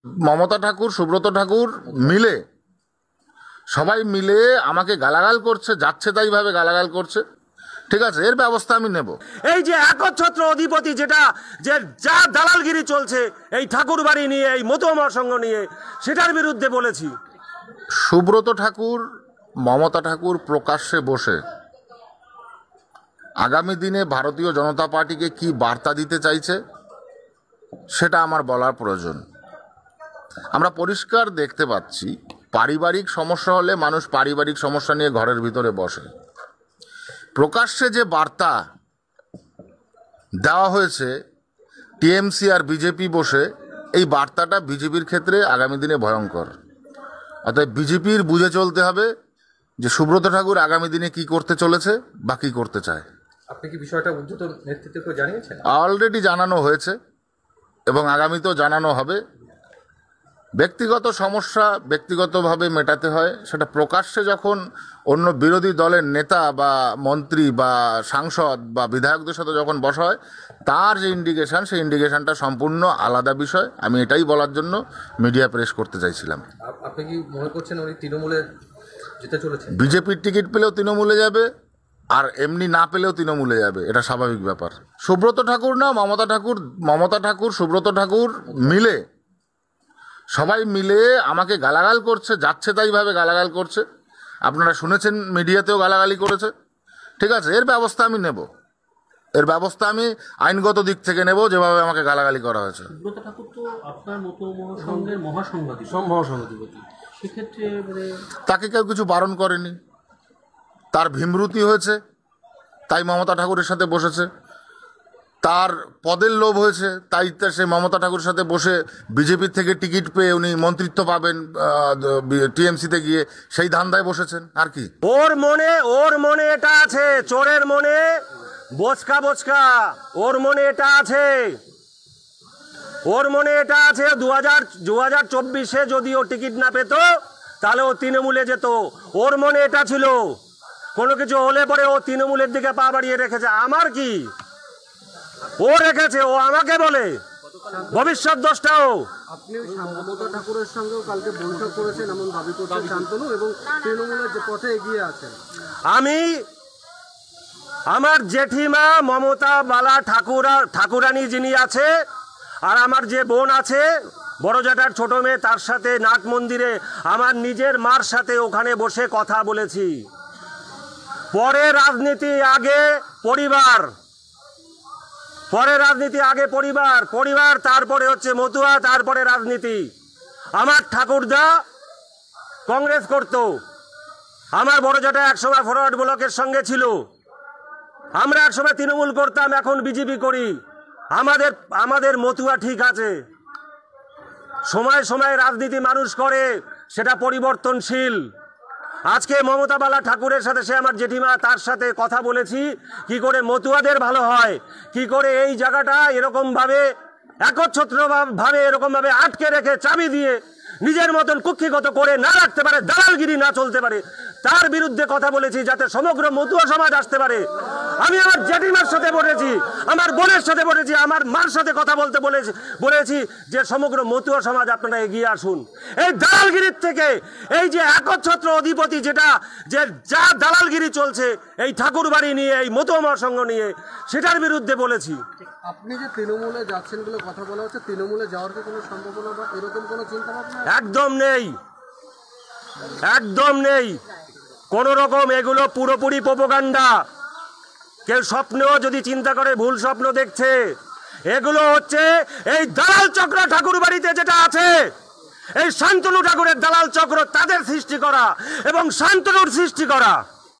মমতা ঠাকুর, সুব্রত ঠাকুর মিলে, সবাই মিলে আমাকে গালাগাল করছে, যাচ্ছে তাই ভাবে গালাগাল করছে। ঠিক আছে, এর ব্যবস্থা আমি নেব। এই যে একচ্ছত্র অধিপতি যেটা যে যা দালালগিরি চলছে এই ঠাকুর বাড়ি নিয়ে, এই মতুয়া সংঘ নিয়ে, সেটার বিরুদ্ধে বলেছি। সুব্রত ঠাকুর, মমতা ঠাকুর প্রকাশ্যে বসে আগামী দিনে ভারতীয় জনতা পার্টিকে কি বার্তা দিতে চাইছে সেটা আমার বলার প্রয়োজন। আমরা পরিষ্কার দেখতে পাচ্ছি, পারিবারিক সমস্যা হলে মানুষ পারিবারিক সমস্যা নিয়ে ঘরের ভিতরে বসে। প্রকাশ্যে যে বার্তা দেওয়া হয়েছে টিএমসি আর বিজেপি বসে, এই বার্তাটা বিজেপির ক্ষেত্রে আগামী দিনে ভয়ঙ্কর। অতএব বিজেপির বুঝে চলতে হবে যে সুব্রত ঠাকুর আগামী দিনে কি করতে চলেছে বা কি করতে চায়। আপনি কি বিষয়টা ঊর্ধ্বতন নেতৃত্বকে জানিয়েছেন? অলরেডি জানানো হয়েছে এবং আগামীতেও জানানো হবে। ব্যক্তিগত সমস্যা ব্যক্তিগতভাবে মেটাতে হয়, সেটা প্রকাশ্যে যখন অন্য বিরোধী দলের নেতা বা মন্ত্রী বা সাংসদ বা বিধায়কদের সাথে যখন বসা হয়, তার যে ইন্ডিকেশন, সেই ইন্ডিকেশনটা সম্পূর্ণ আলাদা বিষয়। আমি এটাই বলার জন্য মিডিয়া প্রেস করতে চাইছিলাম। আপনি কি মনে করছেন উনি তৃণমূলে যেতে চলেছেন? বিজেপির টিকিট পেলেও তৃণমূলে যাবে, আর এমনি না পেলেও তৃণমূলে যাবে, এটা স্বাভাবিক ব্যাপার। সুব্রত ঠাকুর না, মমতা ঠাকুর, সুব্রত ঠাকুর মিলে, সবাই মিলে আমাকে গালাগাল করছে, যাচ্ছে তাই ভাবে গালাগাল করছে। আপনারা শুনেছেন, মিডিয়াতেও গালাগালি করেছে। ঠিক আছে, এর ব্যবস্থা আমি নেব। এর ব্যবস্থা আমি আইনগত দিক থেকে নেব, যেভাবে আমাকে গালাগালি করা হয়েছে। সুব্রত ঠাকুর তো আপনার মতো সংঘের মহাসংঘাধিপতি, সেক্ষেত্রে তাকে কেউ কিছু বারণ করেনি। তার ভীমরুতি হয়েছে তাই মমতা ঠাকুরের সাথে বসেছে। তার পদের লোভ হয়েছে তাই সে মমতা ঠাকুরের সাথে বসে বিজেপির থেকে টিকিট পেয়ে উনি মন্ত্রিত্ব পাবেন টিএমসিতে গিয়ে, সেই ধান্দায় বসেছেন। আর কি ওর মনে এটা আছে, চোরের মনে বোচকা ওর মনে এটা আছে। ওর মনে এটা আছে 2024-এ যদি ও টিকিট না পেত তাহলে ও তৃণমূলে যেত। ওর মনে এটা ছিল। কোনো কিছু হলে পরে ও তৃণমূলের দিকে পা বাড়িয়ে রেখেছে। আমার কি, ও রেখেছে, ও আমাকে বলে ভবিষ্যৎ দোষটাও। আপনি মমতা ঠাকুরের সঙ্গেও কালকে বৈঠক করেছেন এমন দাবি করছেন শান্তনু, এবং তৃণমূলের যে পথে এগিয়ে আছেন। আমি আমার জেঠিমা মমতা বালা ঠাকুরানী যিনি আছে, আর আমার যে বোন আছে বড় জ্যাঠার ছোট মেয়ে, তার সাথে নাট মন্দিরে আমার নিজের মার সাথে ওখানে বসে কথা বলেছি। পরে রাজনীতি আগে পরিবার, পরিবার তারপরে হচ্ছে মতুয়া, তারপরে রাজনীতি। আমার ঠাকুরদা কংগ্রেস করত, আমার বড় জ্যাঠা একসময় ফরওয়ার্ড ব্লকের সঙ্গে ছিল, আমরা একসময় তৃণমূল করতাম, এখন বিজেপি করি। আমাদের মতুয়া ঠিক আছে। সময় সময় রাজনীতি মানুষ করে, সেটা পরিবর্তনশীল। আজকে মমতা বালা ঠাকুরের সাথে, সে আমার জেঠিমা, তার সাথে কথা বলেছি কি করে মতুয়াদের ভালো হয়, কি করে এই জায়গাটা এরকমভাবে একচ্ছত্রভাবে এরকমভাবে আটকে রেখে চাবি দিয়ে নিজের মতন কুক্ষিগত করে না রাখতে পারে, দালালগিরি না চলতে পারে, তার বিরুদ্ধে কথা বলেছি, যাতে সমগ্র মতুয়া সমাজ আসতে পারে। আমি আমার জেঠিমার সাথে বলেছি, আমার বোনের সাথে বলেছি, আমার মার সাথে কথা বলতে বলেছি যে সমগ্র মতুয়া সমাজ আপনারা এগিয়ে আসুন। এই দালালগিরির থেকে, এই যে একচ্ছত্র অধিপতি যেটা যে যা দালালগিরি চলছে এই ঠাকুর বাড়ি নিয়ে, এই মতুয়া সংঘ নিয়ে, সেটার বিরুদ্ধে বলেছি। আপনি যে তৃণমূলে যাচ্ছেন বলে কথা বলা হচ্ছে, তৃণমূলে যাওয়ার কি কোনো সম্ভাবনা বা এরকম কোনো চিন্তা ভাবনা? একদম নেই কোন রকম। এগুলো পুরোপুরি প্রোপাগান্ডা। কেউ স্বপ্নেও যদি চিন্তা করে ভুল স্বপ্ন দেখছে। এগুলো হচ্ছে এই দালাল চক্র ঠাকুর বাড়িতে যেটা আছে, এই শান্তনু ঠাকুরের দালাল চক্র, তাদের সৃষ্টি করা এবং শান্তনুর সৃষ্টি করা।